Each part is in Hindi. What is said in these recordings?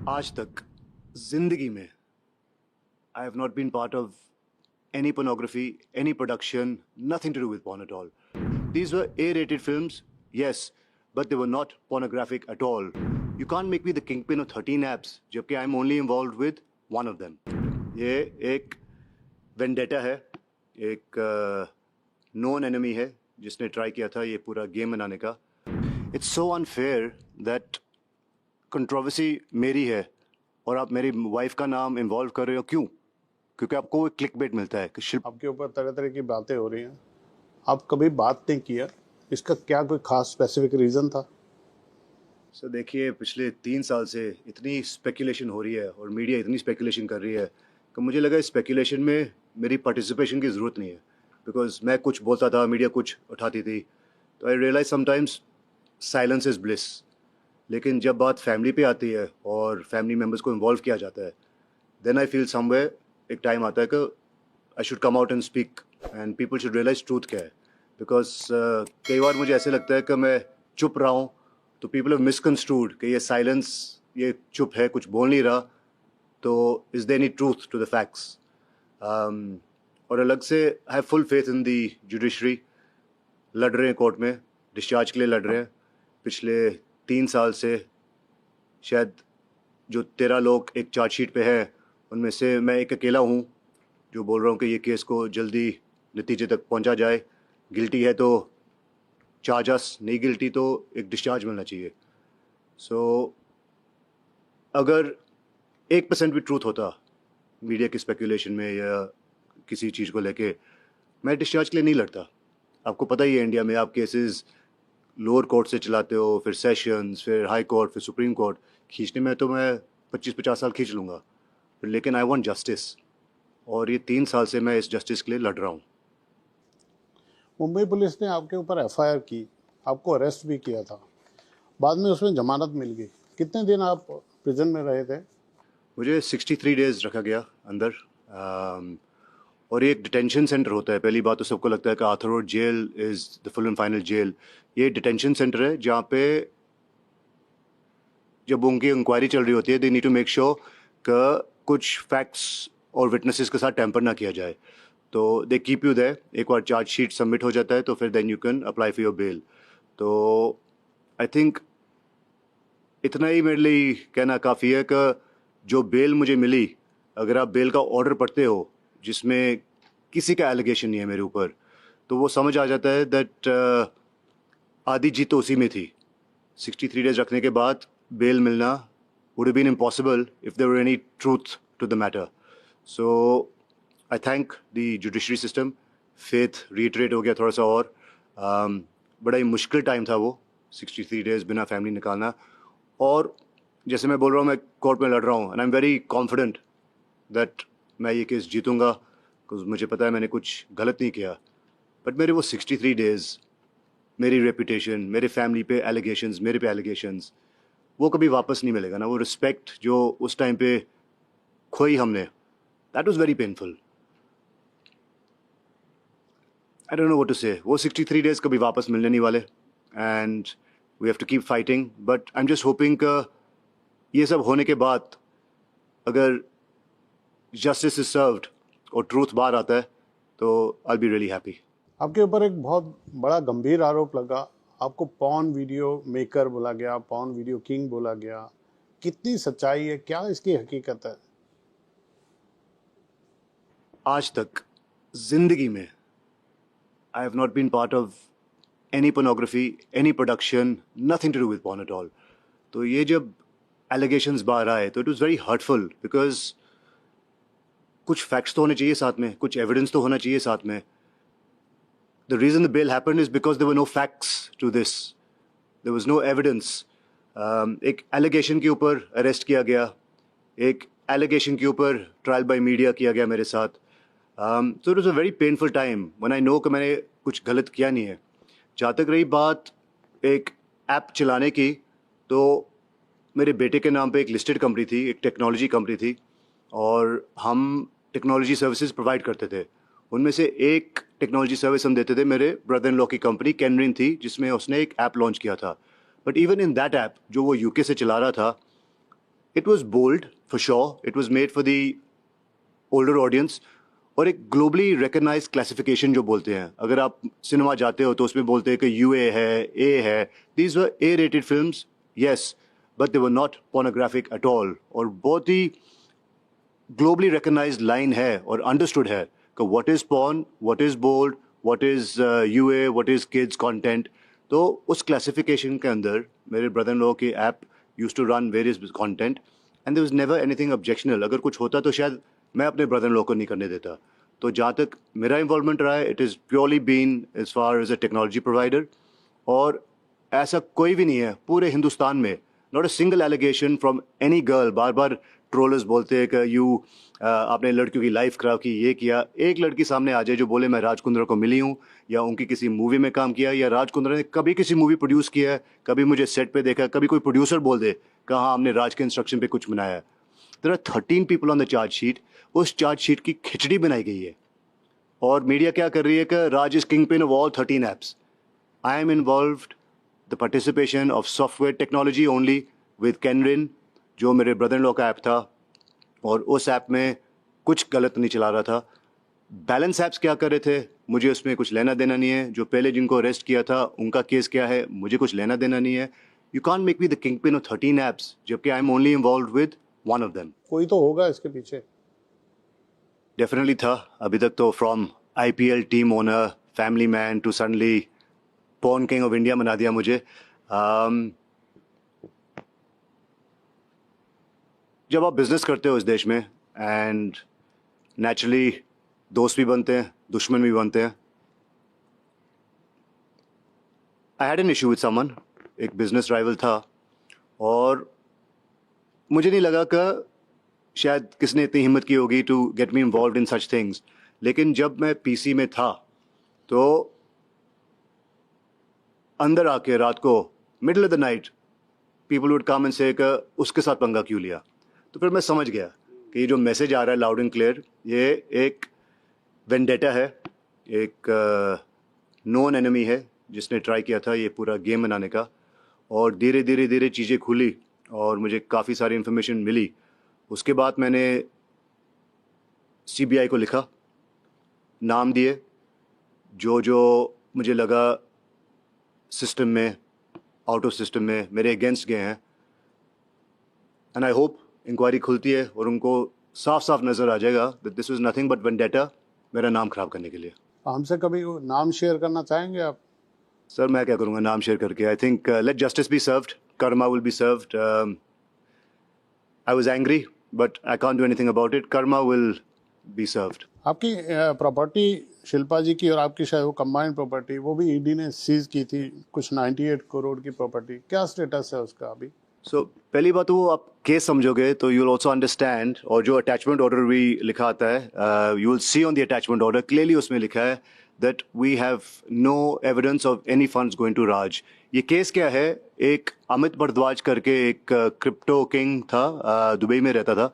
आज तक जिंदगी में I have not been part of any pornography, any production, nothing to do with porn at all. These were A-rated films, yes, but they were not pornographic at all. You can't make me the kingpin of 13 apps, जबकि I'm only involved with one of them. ये एक वेंडेटा है, एक नोन एनिमी है जिसने ट्राई किया था ये पूरा गेम बनाने का. It's so unfair that controversy मेरी है और आप मेरी वाइफ का नाम इन्वॉल्व कर रहे हो. क्यों? क्योंकि आपको क्लिक बेट मिलता है कि आपके ऊपर तरह तरह की बातें हो रही हैं. आप कभी बात नहीं किया, इसका क्या कोई खास स्पेसिफिक रीज़न था? सर देखिए, पिछले 3 साल से इतनी स्पेकुलेशन हो रही है और मीडिया इतनी स्पेकुलेशन कर रही है कि मुझे लगा इस स्पेकुलेशन में मेरी पार्टिसिपेशन की ज़रूरत नहीं है. बिकॉज मैं कुछ बोलता था, मीडिया कुछ उठाती थी. तो I realise sometimes silence is bliss. लेकिन जब बात फैमिली पे आती है और फैमिली मेम्बर्स को इन्वॉल्व किया जाता है, देन आई फील समवेयर एक टाइम आता है कि I should come out and speak and people should realise truth क्या है. बिकॉज कई बार मुझे ऐसे लगता है कि मैं चुप रहा हूँ तो पीपल हैव मिसकंस्ट्रूड कि ये साइलेंस, ये चुप है, कुछ बोल नहीं रहा, तो is there any truth to the facts. और अलग से I have full faith in the judiciary. लड़ रहे हैं कोर्ट में, डिस्चार्ज के लिए लड़ रहे हैं. पिछले 3 साल से शायद जो 13 लोग एक चार्जशीट पे हैं उनमें से मैं एक अकेला हूँ जो बोल रहा हूँ कि ये केस को जल्दी नतीजे तक पहुँचा जाए. गिल्टी है तो चार्जस, नहीं गिल्टी तो एक डिस्चार्ज मिलना चाहिए. सो अगर 1% भी ट्रूथ होता मीडिया की स्पेकुलेशन में या किसी चीज़ को लेके, मैं डिस्चार्ज के लिए नहीं लड़ता. आपको पता ही है इंडिया में आप केसेस लोअर कोर्ट से चलाते हो, फिर सेशंस, फिर हाई कोर्ट, फिर सुप्रीम कोर्ट. खींचने में तो मैं 25-50 साल खींच लूँगा, लेकिन आई वांट जस्टिस. और ये 3 साल से मैं इस जस्टिस के लिए लड़ रहा हूँ. मुंबई पुलिस ने आपके ऊपर एफआईआर की, आपको अरेस्ट भी किया था, बाद में उसमें जमानत मिल गई. कितने दिन आप प्रिजन में रहे थे? मुझे 63 डेज़ रखा गया अंदर. और ये एक डिटेंशन सेंटर होता है. पहली बात तो सबको लगता है कि Arthur Road Jail is the full and final jail. ये डिटेंशन सेंटर है जहाँ पे जब उनकी इंक्वायरी चल रही होती है, they need to make sure कि कुछ फैक्ट्स और विटनेसेस के साथ टैम्पर ना किया जाए. तो दे कीप यू देयर. एक बार चार्जशीट सबमिट हो जाता है तो फिर then you can apply for your bail. तो आई थिंक इतना ही मेरे लिए कहना काफ़ी है कि जो बेल मुझे मिली, अगर आप बेल का ऑर्डर पढ़ते हो जिसमें किसी का एलिगेशन नहीं है मेरे ऊपर, तो वो समझ आ जाता है दैट आधी जीत तो उसी में थी. 63 डेज रखने के बाद बेल मिलना would have been impossible if there were any truth to the matter. So I thank the judiciary system. Faith reiterate हो गया थोड़ा सा. और बड़ा ही मुश्किल टाइम था वो 63 डेज बिना फैमिली निकालना. और जैसे मैं बोल रहा हूँ, मैं कोर्ट में लड़ रहा हूँ and I am very confident that मैं ये केस जीतूंगा, बिकॉज मुझे पता है मैंने कुछ गलत नहीं किया. बट मेरे वो 63 डेज़, मेरी रेपुटेशन, मेरे फैमिली पे एलिगेशंस, मेरे पे एलिगेशंस, वो कभी वापस नहीं मिलेगा ना. वो रिस्पेक्ट जो उस टाइम पे खोई हमने, that was very painful. I don't know what to say. वो 63 डेज़ कभी वापस मिलने नहीं वाले and we have to keep fighting. But I am just hoping कि ये सब होने के बाद अगर जस्टिस इज सर्व्ड और ट्रूथ बाहर आता है तो I will be really happy. आपके ऊपर एक बहुत बड़ा गंभीर आरोप लगा. आपको पॉर्न वीडियो मेकर बोला गया, पॉर्न वीडियो किंग बोला गया. कितनी सच्चाई है, क्या इसकी हकीकत है? आज तक जिंदगी में I have not been part of any pornography, any production, nothing to do with porn at all. तो ये जब एलिगेशंस बाहर आए तो it was very hurtful, because कुछ फैक्ट्स तो होने चाहिए साथ में, कुछ एविडेंस तो होना चाहिए साथ में. The reason the bail happened is because there were no facts to this. There was no evidence. एक allegation के ऊपर अरेस्ट किया गया, एक allegation के ऊपर ट्रायल बाय मीडिया किया गया मेरे साथ. So it was a very painful time when I know कि मैंने कुछ गलत किया नहीं है. जहाँ तक रही बात एक ऐप चलाने की, तो मेरे बेटे के नाम पे एक लिस्टेड कंपनी थी, एक टेक्नोलॉजी कंपनी थी, और हम टेक्नोलॉजी सर्विसेज प्रोवाइड करते थे. उनमें से एक टेक्नोलॉजी सर्विस हम देते थे मेरे ब्रदर इन लॉ की कंपनी कैनरिन थी, जिसमें उसने एक ऐप लॉन्च किया था. But even in that app जो वो यूके से चला रहा था, it was bold for sure, it was made for the older audience, और एक ग्लोबली रिकग्नाइज क्लासिफिकेशन जो बोलते हैं, अगर आप सिनेमा जाते हो तो उसमें बोलते हैं कि यूए है, ए है, these were A rated films, yes, but they were not pornographic at all. और बहुत ही ग्लोबली रिकग्नाइज्ड लाइन है और अंडरस्टूड है कि what is porn, what is bold, what is UA, what is kids content. तो उस क्लासिफिकेशन के अंदर मेरे ब्रदर इन लॉ की app used to run various content and there was never anything objectional. अगर कुछ होता तो शायद मैं अपने ब्रदर इन लॉ को नहीं करने देता। तो जहाँ तक मेरा इन्वॉल्वमेंट रहा है, it is purely been as far as a technology provider, और ऐसा कोई भी नहीं है पूरे हिंदुस्तान में, not a single allegation from any girl. बार बार ट्रोलर्स बोलते हैं कि यू आपने लड़कियों की लाइफ खराब की, ये किया। एक लड़की सामने आ जाए जो बोले मैं राज कुंद्रा को मिली हूँ, या उनकी किसी मूवी में काम किया, या राज कुंद्रा ने कभी किसी मूवी प्रोड्यूस किया है, कभी मुझे सेट पे देखा, कभी कोई प्रोड्यूसर बोल दे कि हाँ हमने राज के इंस्ट्रक्शन पे कुछ बनाया है। There are 13 people on the charge sheet. उस चार्ज शीट की खिचड़ी बनाई गई है, और मीडिया क्या कर रही है कि Raj is kingpin of all 13 apps. I am involved the participation of software technology only with कैनरिन, जो मेरे ब्रदर इन लॉ का ऐप था, और उस ऐप में कुछ गलत नहीं चला रहा था। बैलेंस ऐप्स क्या कर रहे थे, मुझे उसमें कुछ लेना देना नहीं है। जो पहले जिनको अरेस्ट किया था उनका केस क्या है, मुझे कुछ लेना देना नहीं है। You can't make me the kingpin of 13 apps, जबकि I am only involve with one of them. कोई तो होगा इसके पीछे। डेफिनेटली था। अभी तक तो from IPL team owner, family man to suddenly porn king of India बना दिया मुझे। जब आप बिजनेस करते हो इस देश में, एंड नेचुरली दोस्त भी बनते हैं, दुश्मन भी बनते हैं। I had an issue with someone, एक बिजनेस राइवल था, और मुझे नहीं लगा कि शायद किसने इतनी हिम्मत की होगी to get me involve in such things. लेकिन जब मैं पीसी में था तो अंदर आके रात को middle of the night people would come and से उसके साथ पंगा क्यों लिया। तो फिर मैं समझ गया कि ये जो मैसेज आ रहा है लाउड एंड क्लियर, ये एक वेंडेटा है, एक नोन एनिमी है जिसने ट्राई किया था ये पूरा गेम बनाने का। और धीरे धीरे धीरे चीज़ें खुली और मुझे काफ़ी सारी इन्फॉर्मेशन मिली। उसके बाद मैंने सीबीआई को लिखा, नाम दिए, जो जो मुझे लगा सिस्टम में, आउट ऑफ सिस्टम में मेरे अगेंस्ट गए हैं। एंड आई होप इंक्वायरी खुलती है और उनको साफ साफ नज़र आ जाएगा that this was nothing but vendetta, मेरा नाम खराब करने के लिए। हमसे कभी वो नाम शेयर करना चाहेंगे आप? सर मैं क्या करूँगा नाम शेयर करके। I think late justice be served, Karma will be served. I was angry but I can't do anything about it, Karma will be served. आपकी प्रॉपर्टी शिल्पा जी की और आपकी शायद वो कंबाइंड प्रॉपर्टी, वो भी ईडी ने सीज की थी, कुछ 98 करोड़ की प्रॉपर्टी, क्या स्टेटस है उसका अभी? सो पहली बात तो वो आप केस समझोगे तो यू विल ऑल्सो अंडरस्टैंड, और जो अटैचमेंट ऑर्डर भी लिखा आता है, you will see on the attachment order clearly उसमें लिखा है that we have no evidence of any funds going to Raj. ये केस क्या है, एक अमित भारद्वाज करके एक क्रिप्टो किंग था, दुबई में रहता था।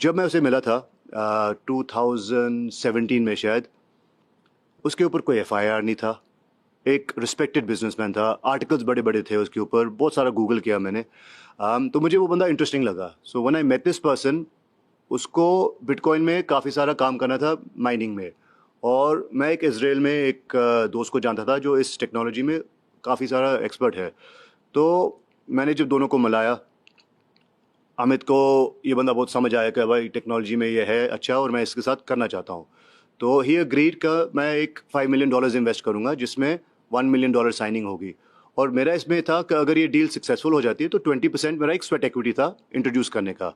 जब मैं उसे मिला था 2017 में शायद, उसके ऊपर कोई एफआईआर नहीं था, एक रिस्पेक्टेड बिजनेसमैन था, आर्टिकल्स बड़े बड़े थे उसके ऊपर, बहुत सारा गूगल किया मैंने। तो मुझे वो बंदा इंटरेस्टिंग लगा। So when I met this person, उसको बिटकॉइन में काफ़ी सारा काम करना था, माइनिंग में, और मैं एक इजराइल में एक दोस्त को जानता था जो इस टेक्नोलॉजी में काफ़ी सारा एक्सपर्ट है। तो मैंने जब दोनों को मिलाया, अमित को ये बंदा बहुत समझ आया कि भाई टेक्नोलॉजी में ये है अच्छा और मैं इसके साथ करना चाहता हूँ। तो ही अग्रीड का मैं एक $5 मिलियन इन्वेस्ट करूँगा जिसमें $1 मिलियन साइनिंग होगी। और मेरा इसमें था कि अगर ये डील सक्सेसफुल हो जाती है तो 20% मेरा एक स्वेट एक्विटी था इंट्रोड्यूस करने का।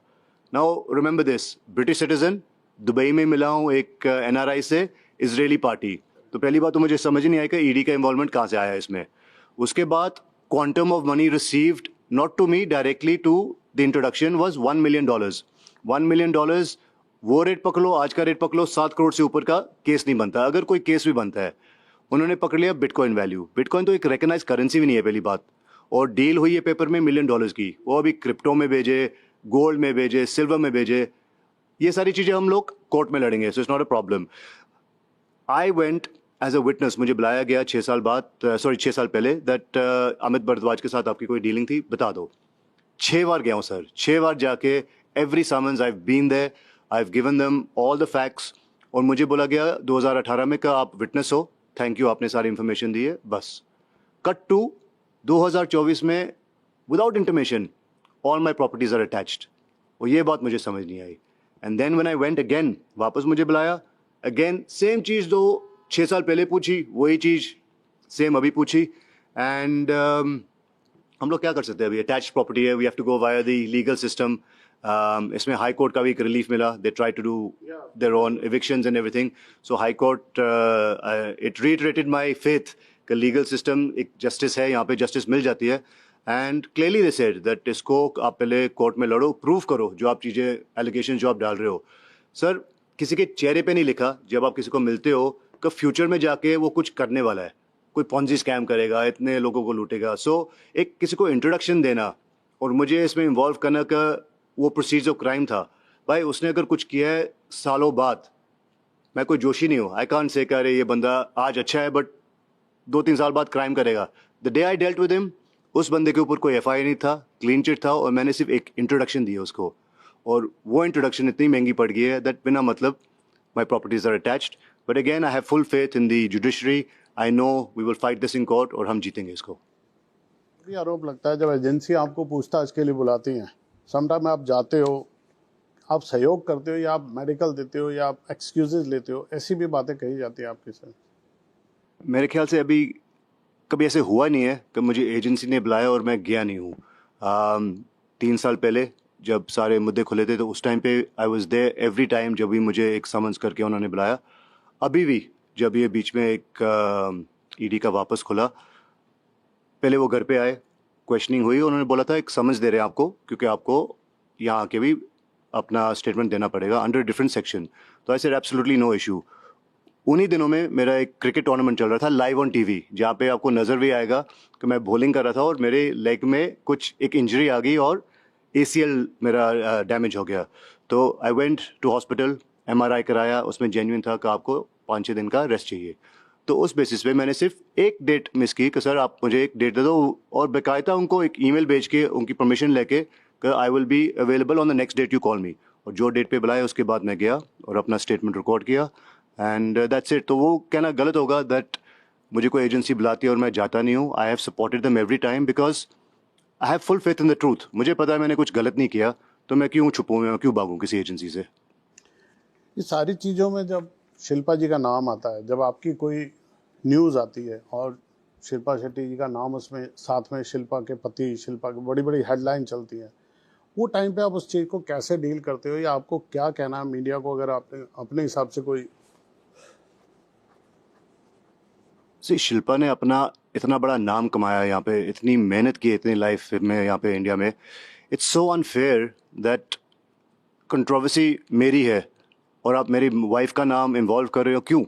Now remember this, British citizen, Dubai में मिला हूँ एक एनआरआई से, इजरायली पार्टी। तो पहली बात तो मुझे समझ नहीं आई कि ईडी का इन्वॉल्वमेंट कहाँ से आया इसमें। उसके बाद quantum of money received not to me directly to the introduction was $1 million. $1 million वो रेट पकड़ लो, आज का रेट पकड़ लो, 7 करोड़ से ऊपर का केस नहीं बनता। अगर कोई केस भी बनता है, उन्होंने पकड़ लिया बिटकॉइन वैल्यू। बिटकॉइन तो एक रिकग्नाइज करेंसी भी नहीं है पहली बात, और डील हुई है पेपर में $1 मिलियन की, वो अभी क्रिप्टो में भेजे, गोल्ड में भेजे, सिल्वर में भेजे, ये सारी चीज़ें हम लोग कोर्ट में लड़ेंगे। So it's not a problem. I went as a witness, मुझे बुलाया गया 6 साल पहले, दैट अमित भारद्वाज के साथ आपकी कोई डीलिंग थी, बता दो। 6 बार गया हूँ सर, 6 बार जाके every summons I have been there, I have given them all the facts और मुझे बोला गया 2018 में कि आप विटनेस हो, थैंक यू आपने सारी इन्फॉर्मेशन दी है, बस। कट टू 2024 में without intimation all my properties are attached और ये बात मुझे समझ नहीं आई। And then when I went again, वापस मुझे बुलाया, अगेन सेम चीज़ जो 6 साल पहले पूछी वही चीज़ सेम अभी पूछी। एंड हम लोग क्या कर सकते हैं, अभी अटैच्ड प्रॉपर्टी है, we have to go via the legal system. इसमें हाई कोर्ट का भी एक रिलीफ मिला, they try to do their own evictions and everything, so high court it reiterated my faith कि लीगल सिस्टम एक जस्टिस है, यहाँ पे जस्टिस मिल जाती है। And clearly they said that इसको आप पहले कोर्ट में लड़ो, प्रूव करो जो आप चीज़ें एलिगेशन जो आप डाल रहे हो। सर किसी के चेहरे पे नहीं लिखा जब आप किसी को मिलते हो कि फ्यूचर में जाके वो कुछ करने वाला है, कोई पॉन्जी स्कैम करेगा, इतने लोगों को लूटेगा। सो एक किसी को इंट्रोडक्शन देना और मुझे इसमें इन्वॉल्व करना का वो प्रोसीजर ऑफ क्राइम था। भाई उसने अगर कुछ किया है सालों बाद, मैं कोई जोशी नहीं हूँ, आई कांट से अरे ये बंदा आज अच्छा है बट 2-3 साल बाद क्राइम करेगा। The day I dealt with him, उस बंदे के ऊपर कोई एफआईआर नहीं था, क्लीन चिट था और मैंने सिर्फ एक इंट्रोडक्शन दी है उसको, और वो इंट्रोडक्शन इतनी महंगी पड़ गई है दैट बिना मतलब my properties are attached. But again I have full faith in the judiciary, I know we will fight this in court और हम जीतेंगे इसको। ये आरोप लगता है जब एजेंसी आपको पूछताछ के लिए बुलाती हैं, समटाइम आप जाते हो, आप सहयोग करते हो या आप मेडिकल देते हो या आप एक्सक्यूजेज लेते हो, ऐसी भी बातें कही जाती है आपके साथ? मेरे ख्याल से अभी कभी ऐसे हुआ नहीं है कि मुझे एजेंसी ने बुलाया और मैं गया नहीं हूँ। 3 साल पहले जब सारे मुद्दे खुले थे तो उस टाइम पे I was there every time जब भी मुझे एक समन्स करके उन्होंने बुलाया। अभी भी जब ये बीच में एक ईडी का वापस खुला, पहले वो घर पे आए, क्वेश्चनिंग हुई, उन्होंने बोला था एक समन्स दे रहे हैं आपको क्योंकि आपको यहाँ आके भी अपना स्टेटमेंट देना पड़ेगा अंडर डिफरेंट सेक्शन। तो I said absolutely no issue. उन्हीं दिनों में मेरा एक क्रिकेट टूर्नामेंट चल रहा था लाइव ऑन टीवी, जहाँ पे आपको नज़र भी आएगा कि मैं बॉलिंग कर रहा था और मेरे लेग में कुछ एक इंजरी आ गई और ACL मेरा डैमेज हो गया। तो I went to hospital, MRI कराया, उसमें जेन्युइन था कि आपको 5-6 दिन का रेस्ट चाहिए। तो उस बेसिस पे मैंने सिर्फ एक डेट मिस की कि सर आप मुझे एक डेट दे दो, और बाकायदा उनको एक ईमेल भेज के उनकी परमिशन लेके कि I will be available on the next date you call me, और जो डेट पे बुलाया उसके बाद मैं गया और अपना स्टेटमेंट रिकॉर्ड किया एंड दैट्स इट। तो वो कहना गलत होगा दैट मुझे कोई एजेंसी बुलाती है और मैं जाता नहीं हूँ। I have supported them every time because I have full faith in the truth. मुझे पता है मैंने कुछ गलत नहीं किया, तो मैं क्यों छुपूँ, मैं क्यों भागूँ किसी एजेंसी से। ये सारी चीज़ों में जब शिल्पा जी का नाम आता है, जब आपकी कोई न्यूज़ आती है और शिल्पा शेट्टी जी का नाम उसमें साथ में शिल्पा के पति, शिल्पा की बड़ी बड़ी हेडलाइन चलती है, वो टाइम पे आप उस चीज़ को कैसे डील करते हो या आपको क्या कहना है मीडिया को, अगर आपने अपने हिसाब से कोई? शिल्पा ने अपना इतना बड़ा नाम कमाया, यहाँ पे इतनी मेहनत की इतनी लाइफ में यहाँ पे इंडिया में। It's so unfair that controversy मेरी है और आप मेरी वाइफ का नाम इन्वॉल्व कर रहे हो। क्यों?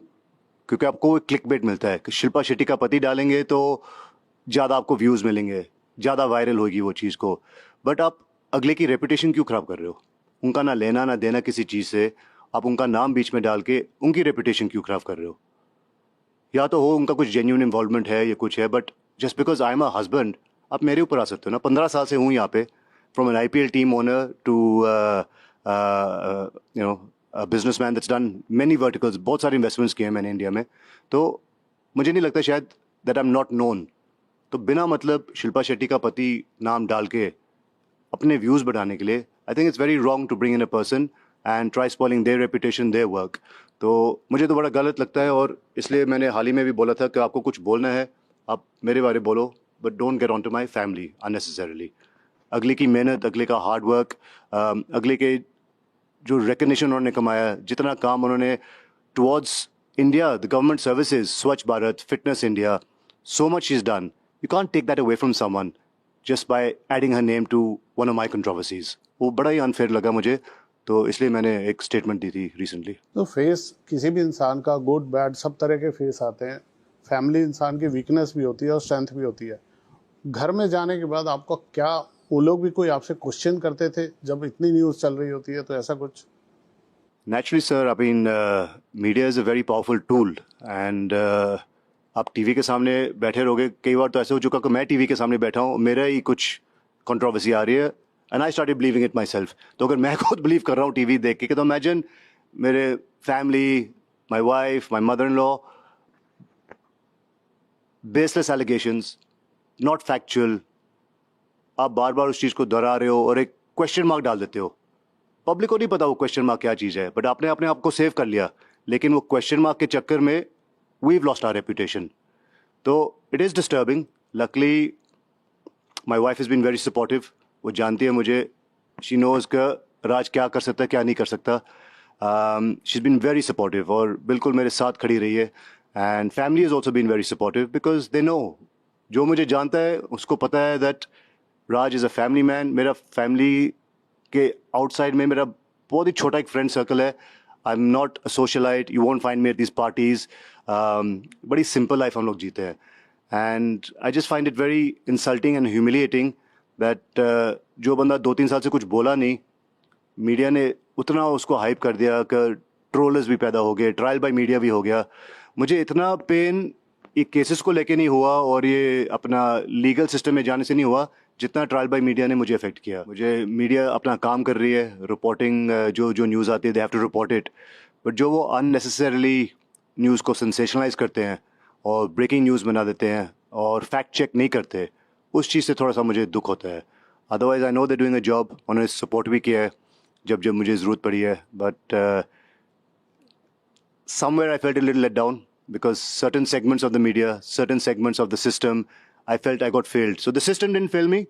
क्योंकि आपको एक क्लिक बेट मिलता है कि शिल्पा शेट्टी का पति डालेंगे तो ज़्यादा आपको व्यूज़ मिलेंगे, ज़्यादा वायरल होगी वो चीज़ को। बट आप अगले की रेपुटेशन क्यों ख़राब कर रहे हो? उनका ना लेना ना देना किसी चीज़ से, आप उनका नाम बीच में डाल के उनकी रेपुटेशन क्यों ख़राब कर रहे हो? या तो हो उनका कुछ जेन्युइन इन्वॉल्वमेंट है या कुछ है, but just because I am a husband आप मेरे ऊपर आ सकते हो ना। 15 साल से हूँ यहाँ पे, from an IPL team owner to you know businessman that's done many verticals, बहुत सारे इन्वेस्टमेंट्स किए हैं मैंने इंडिया में। तो मुझे नहीं लगता शायद that I am not known. तो बिना मतलब शिल्पा शेट्टी का पति नाम डाल के अपने व्यूज़ बढ़ाने के लिए, I think it's very wrong to bring in a person and try spoiling their reputation, their work. तो मुझे तो बड़ा गलत लगता है और इसलिए मैंने हाल ही में भी बोला था कि आपको कुछ बोलना है आप मेरे बारे बोलो, but don't get on to my family unnecessarily. अगले की मेहनत, अगले का हार्ड वर्क, अगले के जो रिकग्निशन उन्होंने कमाया, जितना काम उन्होंने towards India, the government services, Swachh Bharat, fitness India, so much she's done. You can't take that away from someone just by adding her name to one of my controversies. वो बड़ा ही अनफेयर लगा मुझे, तो इसलिए मैंने एक स्टेटमेंट दी थी रिसेंटली। तो फेस किसी भी इंसान का गुड बैड सब तरह के फेस आते हैं। फैमिली इंसान की वीकनेस भी होती है और स्ट्रेंथ भी होती है। घर में जाने के बाद आपको क्या, वो लोग भी कोई आपसे क्वेश्चन करते थे जब इतनी न्यूज़ चल रही होती है, तो ऐसा कुछ? Naturally sir, I mean media is a very powerful tool and आप टीवी के सामने बैठे रहोगे, कई बार तो ऐसे हो चुका कि मैं टीवी के सामने बैठा हूँ, मेरा ही कुछ कंट्रोवर्सी आ रही है and I started believing it my self. तो अगर मैं खुद बिलीव कर रहा हूँ टीवी देख के, तो इमेजिन मेरे family, my wife, my mother in law, baseless allegations, not factual. आप बार बार उस चीज़ को दोहरा रहे हो और एक क्वेश्चन मार्क डाल देते हो. पब्लिक को नहीं पता वो क्वेश्चन मार्क क्या चीज़ है, बट आपने अपने आप को सेव कर लिया. लेकिन वो क्वेश्चन मार्क के चक्कर में we've lost our reputation. तो it is disturbing. Luckily, my wife has been very supportive. वो जानती है मुझे. She knows कि राज क्या कर सकता है, क्या नहीं कर सकता. She's been very supportive और बिल्कुल मेरे साथ खड़ी रही है. And family has also been very supportive because they know. जो मुझे जानता है उसको पता है that Raj is a family man. मेरा family के outside में मेरा बहुत ही छोटा एक friend circle है. I'm not a socialite. You won't find me at these parties. बड़ी simple life हम लोग जीते हैं. And I just find it very insulting and humiliating that जो बंदा 2-3 साल से कुछ बोला नहीं, मीडिया ने उतना उसको हाइप कर दिया कि ट्रोलर्स भी पैदा हो गए, ट्रायल बाय मीडिया भी हो गया. मुझे इतना पेन ये केसेस को लेके नहीं हुआ और ये अपना लीगल सिस्टम में जाने से नहीं हुआ जितना ट्रायल बाय मीडिया ने मुझे अफेक्ट किया. मुझे मीडिया अपना काम कर रही है, रिपोर्टिंग जो न्यूज़ आती है they have to report it, but जो वो अननेसेसरीली न्यूज़ को सेंसेशनलाइज करते हैं और ब्रेकिंग न्यूज़ बना देते हैं और फैक्ट चेक नहीं करते, उस चीज़ से थोड़ा सा मुझे दुख होता है. Otherwise I know they doing a job. उन्होंने सपोर्ट भी किया है जब जब मुझे ज़रूरत पड़ी है, but somewhere I felt a little let down because certain segments of the media, certain segments of the system, I felt I got failed. So the system didn't fail me.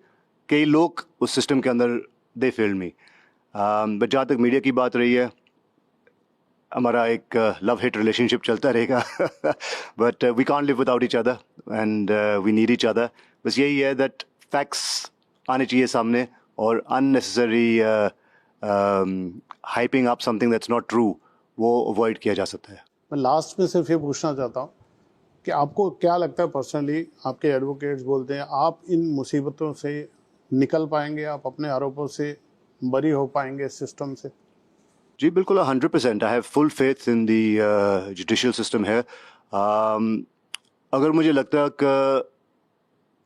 कई लोग उस सिस्टम के अंदर they failed me. बट जहाँ तक मीडिया की बात रही है, हमारा एक लव हिट रिलेशनशिप चलता रहेगा. But we can't live without each other and we need each other. बस यही है दैट फैक्ट्स आने चाहिए सामने और unnecessary hyping up something that's not true वो अवॉइड किया जा सकता है. मैं लास्ट में सिर्फ ये पूछना चाहता हूँ कि आपको क्या लगता है पर्सनली, आपके एडवोकेट्स बोलते हैं आप इन मुसीबतों से निकल पाएंगे, आप अपने आरोपों से बरी हो पाएंगे सिस्टम से? जी बिल्कुल 100%. आई have full faith in the judicial system है. अगर मुझे लगता कि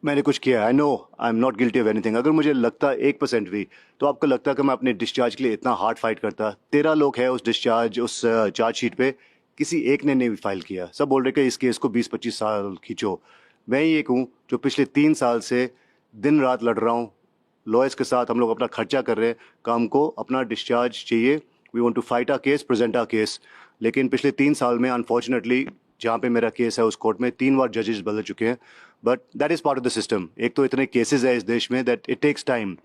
मैंने कुछ किया, आई know I am not guilty of anything, अगर मुझे लगता 1% भी, तो आपको लगता कि मैं अपने डिस्चार्ज के लिए इतना हार्ड फाइट करता? 13 लोग हैं उस डिस्चार्ज, उस चार्जशीट पे, किसी एक ने नहीं फाइल किया. सब बोल रहे कि इस केस को 20-25 साल खींचो. मैं ही एक हूँ जो पिछले 3 साल से दिन रात लड़ रहा हूँ. लॉयर्स के साथ हम लोग अपना खर्चा कर रहे हैं, काम को अपना डिस्चार्ज चाहिए. We want to fight our case, present our case. लेकिन पिछले 3 साल में अनफॉर्चुनेटली जहाँ पे मेरा केस है उस कोर्ट में 3 बार जजेस बदल चुके हैं. But that is part of the system. एक तो इतने केसेस है इस देश में दैट इट टेक्स टाइम.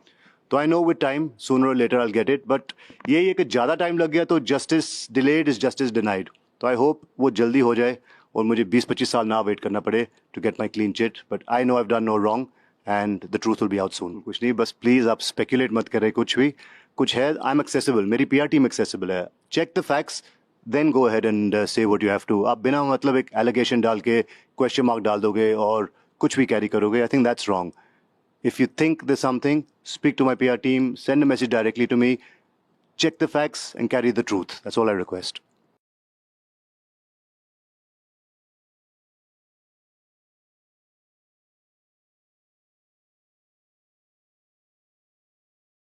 तो I know with time sooner or later I will get it. But यही है कि ज़्यादा टाइम लग गया तो justice delayed is justice denied. तो आई होप वो जल्दी हो जाए और मुझे 20-25 साल ना वेट करना पड़े to get my clean chit. But I know I have done no wrong and the truth will be out soon. कुछ नहीं, बस प्लीज़ आप स्पेकुलेट मत करें कुछ भी. कुछ है, आई एम एक्सेसिबल, मेरी PR टीम एक्सेसिबल है. Check the facts, then go ahead and say what you have to. आप बिना मतलब एक एलिगेशन डाल के क्वेश्चन मार्क डाल दोगे और कुछ भी कैरी करोगे, I think that's wrong. If you think there's something, speak to my PR team, send a message directly to me, check the facts and carry the truth. That's all I request.